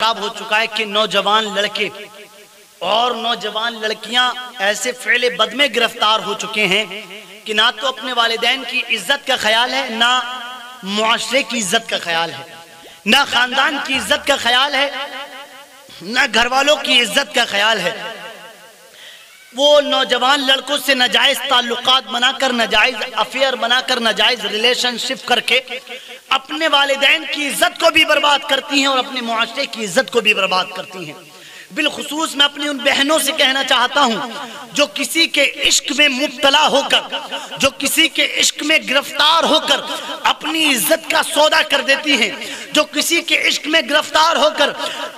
خطاب ہو چکا ہے کہ نوجوان لڑکے اور نوجوان لڑکیاں ایسے فعل بد میں گرفتار ہو چکے ہیں کہ نہ تو اپنے والدین کی عزت کا خیال ہے، نہ معاشرے کی عزت کا خیال ہے، نہ خاندان کی عزت کا خیال ہے، نہ گھر والوں کی عزت کا خیال ہے۔ وہ نوجوان لڑکوں سے ناجائز تعلقات بنا کر، ناجائز افیئر بنا کر، ناجائز ریلیشن شپ کر کے اپنے والدین کی عزت کو بھی برباد کرتی ہیں اور اپنے معاشرے کی عزت کو بھی برباد کرتی ہیں۔ بالخصوص میں اپنی ان بہنوں سے کہنا چاہتا ہوں جو کسی کے عشق میں مبتلا ہو کر، جو کسی کے عشق میں گرفتار ہو کر اپنی عزت کا سودا کر دیتی ہیں، جو کسی کے عشق میں گرفتار ہو کر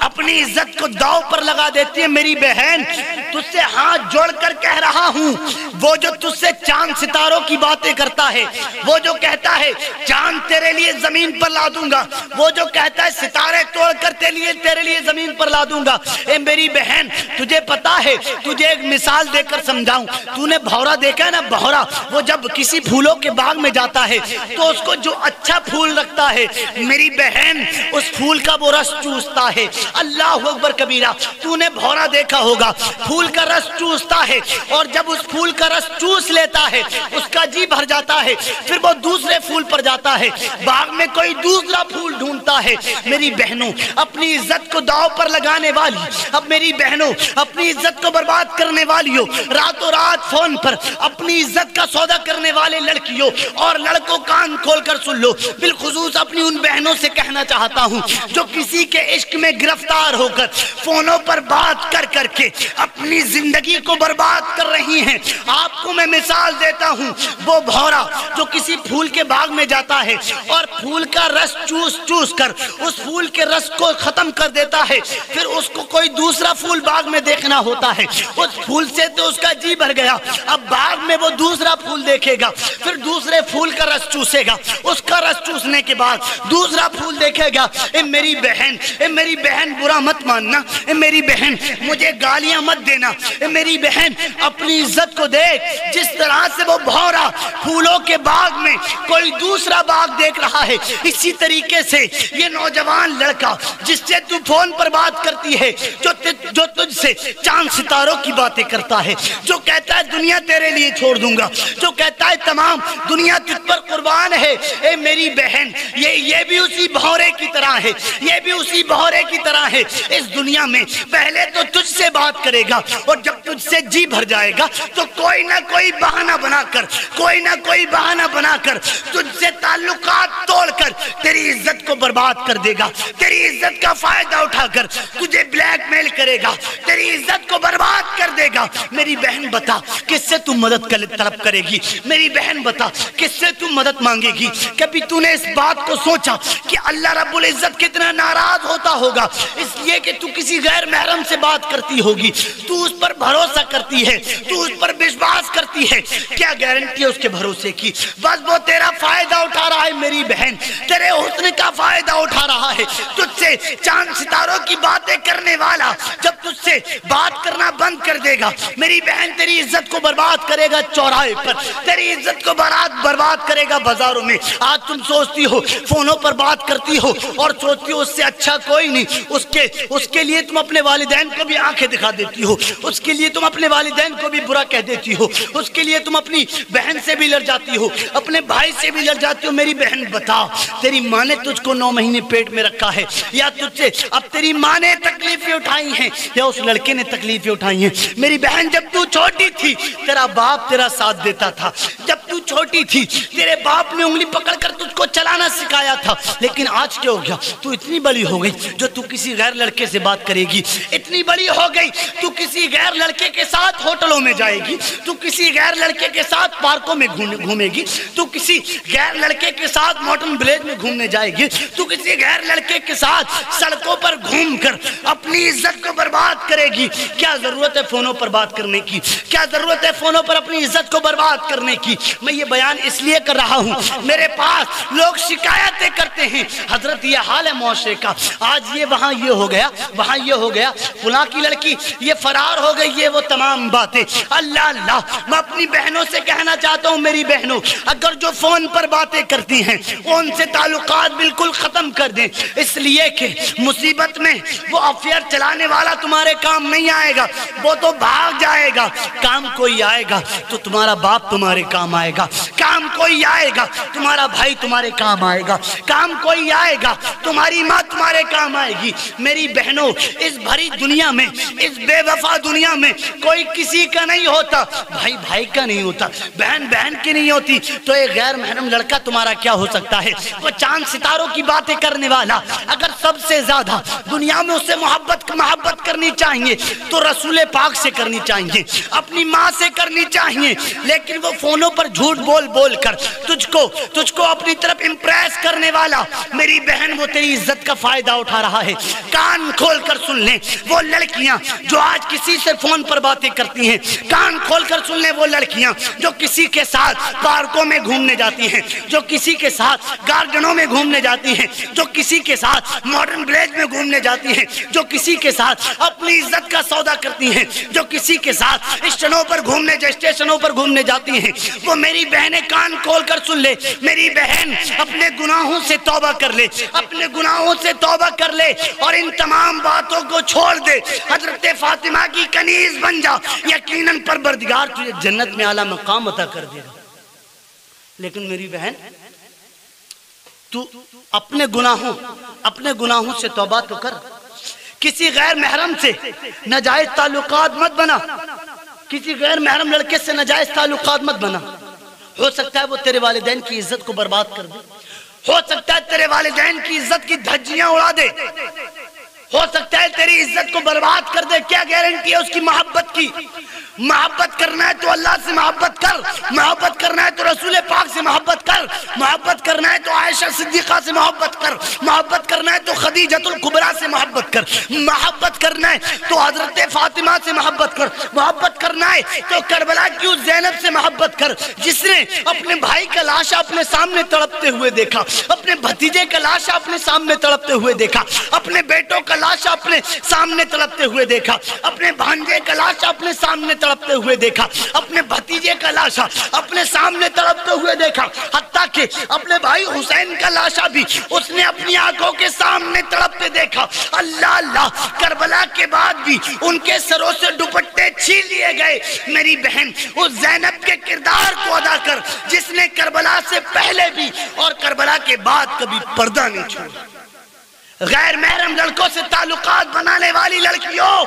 اپنی عزت کو داؤ پر لگا دیتی ہے، میری بہن تجھ سے ہاتھ جوڑ کر کہہ رہا ہوں، وہ جو تجھ سے چاند ستاروں کی باتیں کرتا ہے، وہ جو کہتا ہے چاند تیرے لیے زمین پر لا دوں گا، وہ جو کہتا ہے ستارے توڑ کر تیرے لیے زمین پر لا دوں گا، اے میری بہن تجھے پتا ہے، تجھے ایک مثال دے کر سمجھاؤں، تو نے بھورا دیکھا ہے نا، بھورا وہ جب کسی پھولوں کے باغ میں جاتا ہے تو اس کو جو اچھا پھول رکھتا ہے، میری بہن اس پھول کا وہ رس چوستا ہے۔ اللہ اکبر کبیرہ، تو نے بھورا دیکھا ہوگا، پھول کا رس چوستا ہے، اور جب اس پھول کا رس چوس لیتا ہے اس کا جی بھر جاتا ہے، پھر وہ دوسرے پھول پر جاتا ہے، باغ میں کوئی دوسرا پھول ڈھونڈتا ہے۔ میری بہنوں، اپنی عزت کو داؤ پر لگانے والی، اب میری بہنوں اپنی عزت کو برباد کرنے والیوں، راتوں رات فون پر اپنی عزت کا سودا کرنے والے لڑکیوں اور لڑکوں، کان کھول کر سن لو، بالخصوص اپنی ان بہنوں سے کہنا چاہتا ہوں جو کسی کے عشق میں گرفتار ہو کر فونوں پر بات کر کر کے اپنی زندگی کو برباد کر رہی ہیں۔ آپ کو میں مثال دیتا ہوں، وہ بھورا جو کسی پھول کے باغ میں جاتا ہے اور پھول کا رس چوس چوس کر اس پھول کے رس کو ختم کر دیتا ہے، پھر اس کو کوئی دوسرا پھول باغ میں دیکھنا ہوتا ہے، اس پھول سے تو اس کا جی بھر گیا، اب باغ میں وہ دوسرا پھول دیکھے گا، پھر دوسرے پھول کا رس چوسے گا، اس کا رس چوسنے کے بعد دوسرا پھول دیکھے گا۔ اے میری بہن برا مت ماننا، اے میری بہن مجھے گالیاں مت دینا، اے میری بہن اپنی عزت کو دیکھ، جس طرح سے وہ بھورا پھولوں کے باغ میں کوئی دوسرا باغ دیکھ رہا ہے، اسی طریقے سے یہ نوجوان لڑکا جس سے تو فون پر بات کرتی ہے، جو تجھ سے چاند ستاروں کی باتیں کرتا ہے، جو کہتا ہے دنیا تیرے لیے چھوڑ دوں گا، جو کہتا ہے تمام دنیا تجھ پر قربان ہے، اے میری بہن یہ بھی اسی بھورے کی طرح ہے، یہ بھی اسی بھورے کی طرح ہے۔ اس دنیا میں پہلے تو تجھ سے بات کرے گا اور جب تجھ سے جی بھر جائے گا تو کوئی نہ کوئی بہانہ بنا کر تجھ سے تعلقات توڑ کر تیری عزت کو برباد کر دے گا، تیری عزت کا فائدہ اٹھا کر تجھے بلیک میل کرے گا، تیری عزت کو برباد کر دے گا۔ میری بہن بتا کس سے تم مدد طلب کرے گی؟ میری بہن بتا کس سے تم مدد مانگے گی؟ کبھی تو نے اس بات کو سوچا کہ اللہ رب العزت کتنا ناراض ہوتا ہوگا اس لیے کہ تو کسی غیر محرم سے بات کرتی ہوگی، تو اس پر بھروسہ کرتی ہے، تو اس پر وشواس کرتی ہے، کیا گارنٹی ہے اس کے بھروسے کی؟ بس وہ تیرا فائدہ اٹھا رہا ہے میری بہن، تیرے حسن کا فائدہ اٹھا رہا ہے۔ تجھ سے چاند ستاروں کی باتیں کرنے والا جب تجھ سے بات کرنا بند کر دے گا، میری بہن تیری عزت کو برباد کرے گا چوراہے پر، تیری عزت کو برباد کرے گا بازاروں میں۔ آج تم سوچتی ہو فونوں پر بات کرتی ہو اور سوچتی ہو اس سے اچھا کوئی نہیں، اس کے لیے تم اپنے والدین کو بھی آنکھیں دکھا دیتی ہو، اس کے لیے تم اپنے والدین کو بھی برا کہہ دیتی ہو، اس کے لیے تم اپنی بہن سے بھی لڑ جاتی ہو، اپنے بھائی سے بھی لڑ جاتی ہو۔ میری بہن بتا، تیری ماں نے تجھ کو 9 مہینے پیٹ میں رکھا ہے، یا تجھ سے اب تیری ماں نے تکلیفیں اٹھائی ہیں یا اس لڑکے نے تکلیفیں اٹھائی ہیں؟ میری بہن جب تو چھوٹی تھی تیرا باپ تیرا ساتھ دیتا تھا، جب تو چھوٹی تھی تیرے باپ نے انگلی پکڑ کر تجھ کو چلانا سکھایا تھا، لیکن آج کیا ہو گیا؟ تو اتنی بڑی ہو گئی جو تو کسی غیر لڑکے سے بات کرے گی، اتنی بڑی ہو گئی تو کسی غیر لڑکے کے ساتھ ہوٹلوں میں جائے گی، تو کسی غیر لڑکے کے ساتھ پارکوں میں گھومے گی، تو کسی غیر لڑکے کے ساتھ ماؤنٹن ولیج میں گھومنے جائے گی، تو کسی غیر لڑکے کے ساتھ سڑکوں پر گھوم کر اپنی عزت کو برباد کرے گی۔ کیا ضرورت ہے فونوں پر بات کرنے کی؟ کیا ضرورت ہے فونوں پر اپنی عزت کو برباد کرنے کی؟ میں یہ بیان اس لیے کر رہا ہوں، میرے پاس لوگ شکایتیں کرتے ہیں، حضرت یہ حال ہے معاشرے کا، آج یہ وہاں یہ ہو گیا، وہاں یہ ہو گیا، فلاں کی لڑکی یہ فرار ہو گئی، یہ وہ تمام باتیں۔ اللہ اللہ، میں اپنی بہنوں سے کہنا چاہتا ہوں، میری بہنوں اگر جو فون پر باتیں کرتی ہیں ان سے تعلقات بالکل ختم کر دیں، اس لیے کہ مصیبت میں وہ افیئر چلانے والا تمہارے کام نہیں آئے گا، وہ تو بھاگ جائے گا۔ کام کوئی آئے گا تو تمہارا باپ تمہارے کام آئے گا، کام کوئی آئے گا تمہارا بھائی تمہارے کام آئے گا، کام کوئی آئے گا تمہاری ماں تمہارے کام آئے گی۔ میری بہنوں اس بھری دنیا میں، اس بے وفا دنیا میں کوئی کسی کا نہیں ہوتا، بھائی بھائی کا نہیں ہوتا، بہن بہن کی نہیں ہوتی، تو ایک غیر محرم لڑکا تمہارا کیا ہو سکتا ہے؟ وہ چاند ستاروں کی باتیں کرنے والا اگر سب سے زیادہ دنیا میں اسے محبت کرنی چاہیے تو رسول پاک سے کرنی چاہیے، اپنی ماں سے کرنی چاہیے، لیکن وہ فونوں پر جھوٹ بول بول کر تجھ کو اپنی طرف امپریس کرنے والا، میری بہن وہ تیری عزت کا فائدہ اٹھا رہا ہے۔ کان کھول کر سن لیں وہ لڑکیاں جو آج کسی سے فون پر باتیں کرتی ہیں، کان کھول کر سن لیں وہ لڑکیاں جو کسی کے ساتھ پارکوں میں گھومنے جاتی ہیں، جو کسی کے ساتھ گارڈنوں میں گھومنے جاتی ہیں، جو کسی کے ساتھ ماڈرن ولیج میں گھومنے جاتی ہیں، جو کسی کے ساتھ اپنی عزت کا سودا کرتی ہیں، جو کسی کے ساتھ اسٹیشنوں پر گھومنے جاتی ہیں، وہ میری بہنیں کان کھول کر سن لے، میری بہن اپنے گناہوں سے توبہ کر لے، اپنے گناہوں سے توبہ کر لے اور ان تمام باتوں کو چھوڑ دے، حضرت فاطمہ کی کنیز بن جا، یقیناً پروردگار تجھے جنت میں اعلیٰ مقام عطا کر دے گا۔ لیکن میری بہن تو اپنے گناہوں سے توبہ تو کر، کسی غیر محرم سے ناجائز تعلقات مت بنا، کسی غیر محرم لڑکے سے ناجائز تعلقات مت بنا، ہو سکتا ہے وہ تیرے والدین کی عزت کو برباد کر دے، ہو سکتا ہے تیرے والدین کی عزت کی دھجیاں اڑا دے، ہو سکتا ہے تیری عزت کو برباد کر دے۔ کیا گارنٹی ہے اس کی محبت کی؟ محبت کرنا ہے تو اللہ سے محبت کر، محبت کرنا ہے تو رسول پاک سے محبت کر، محبت کرنا ہے تو عائشہ صدیقہ سے محبت کر، محبت کرنا ہے تو خدیجۃ الکبریٰ سے محبت کر، محبت کرنا ہے تو حضرت فاطمہ سے محبت کر، محبت کرنا ہے تو کربلا کی اس زینب سے محبت کر جس نے اپنے بھائی کا لاشا اپنے سامنے تڑپتے ہوئے دیکھا، اپنے بھتیجے کا لاشا اپنے سامنے تڑپتے ہوئے دیکھا، اپنے بیٹوں کا لاشا اپنے سامنے تڑپتے ہوئے دیکھا، اپنے بھانجے کا لاشا اپنے سامنے تڑپتے ہوئے دیکھا، اپنے بھتیجے کا لاشا اپنے سامنے تڑپتے ہوئے دیکھا، حتیٰ کہ اپنے بھائی حسین کا لاشا بھی اس نے اپنی آنکھوں کے سامنے تڑپتے دیکھا۔ اللہ اللہ، کربلا کے بعد بھی ان کے سروں سے دوپٹے چھین لیے گئے۔ میری بہن اس زینب کے کردار کو ادا کر جس نے کربلا سے پہلے بھی اور کربلا کے بعد کبھی پردہ نہیں چھوڑا۔ غیر محرم لڑکوں سے تعلقات بنانے والی لڑکیوں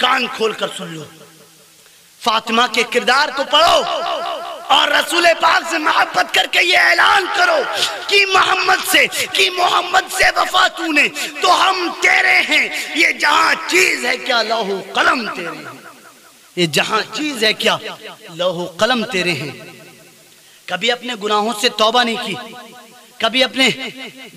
کان کھول کر سن لو، فاطمہ کے کردار کو پڑھو اور رسول پاک سے محبت کر کے یہ اعلان کرو کہ محمد سے وفا تو نے تو ہم تیرے ہیں، یہ جہاں چیز ہے کیا لوح و قلم تیرے ہیں، یہ جہاں چیز ہے کیا لوح و قلم تیرے ہیں۔ کبھی اپنے گناہوں سے توبہ نہیں کی، کبھی اپنے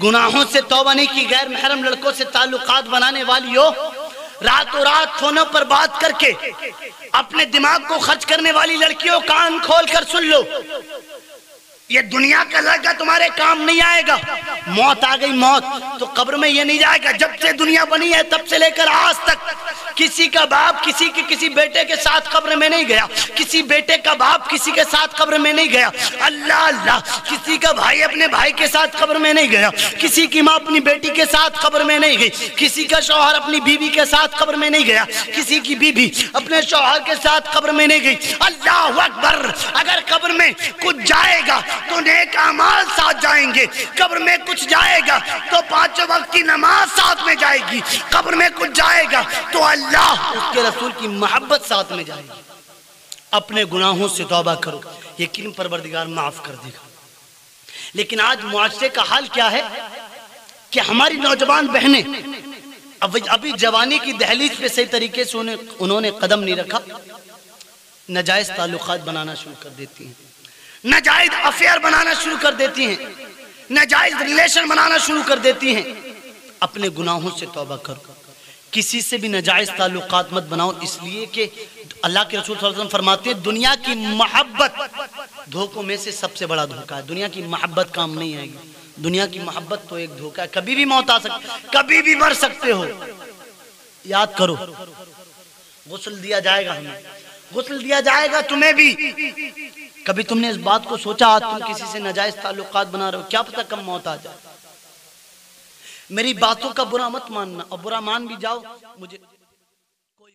گناہوں سے توبہ نہیں کی، غیر محرم لڑکوں سے تعلقات بنانے والی ہو، راتوں رات فونوں پر بات کر کے اپنے دماغ کو خرچ کرنے والی لڑکیوں کان کھول کر سن لو، یہ دنیا کا لڑکا تمہارے کام نہیں آئے گا۔ موت آ گئی، موت تو قبر میں یہ نہیں جائے گا۔ جب سے دنیا بنی ہے تب سے لے کر آج تک کسی کا باپ کسی بیٹے کے ساتھ قبر میں نہیں گیا، کسی بیٹے کا باپ کسی کے ساتھ قبر میں نہیں گیا۔ اللہ اللہ، کسی کا بھائی اپنے بھائی کے ساتھ قبر میں نہیں گیا، کسی کی ماں اپنی بیٹی کے ساتھ قبر میں نہیں گئی، کسی کا شوہر اپنی بیوی کے ساتھ قبر میں نہیں گیا، کسی کی بیوی اپنے شوہر کے ساتھ قبر میں نہیں گئی۔ اللہ اکبر، اگر قبر میں کچھ جائے گا تو نیک اعمال ساتھ جائیں گے، قبر میں کچھ جائے گا تو 5 وقت کی نماز ساتھ میں جائے گی، قبر میں کچھ جائے گا تو اللہ اس کے رسول کی محبت ساتھ میں جائے گی۔ اپنے گناہوں سے توبہ کرو، یقین پروردگار معاف کر دے گا۔ لیکن آج معاشرے کا حال کیا ہے کہ ہماری نوجوان بہنیں ابھی جوانی کی دہلیز پہ صحیح طریقے سے انہوں نے قدم نہیں رکھا، ناجائز تعلقات بنانا شروع کر دیتی ہیں، ناجائز افیئر بنانا شروع کر دیتی ہیں، ناجائز ریلیشن بنانا شروع کر دیتی ہیں۔ اپنے گناہوں سے توبہ کرو، کسی سے بھی ناجائز تعلقات مت بناؤ، اس لیے کہ اللہ کے رسول صلی اللہ علیہ وسلم فرماتے ہیں دنیا کی محبت دھوکوں میں سے سب سے بڑا دھوکہ ہے۔ دنیا کی محبت کام نہیں آئے گی، دنیا کی محبت تو ایک دھوکہ ہے، کبھی بھی موت آ سکتی، کبھی بھی مر سکتے ہو۔ یاد کرو، غسل دیا جائے گا ہمیں، غسل دیا جائے گا تمہیں بھی۔ کبھی تم نے اس بات کو سوچا آج تم کسی سے ناجائز تعلقات بنا رہے ہو، کیا پتہ کب موت آ جائے۔ میری باتوں کا برا مت ماننا، اور برا مان بھی جاؤ مجھے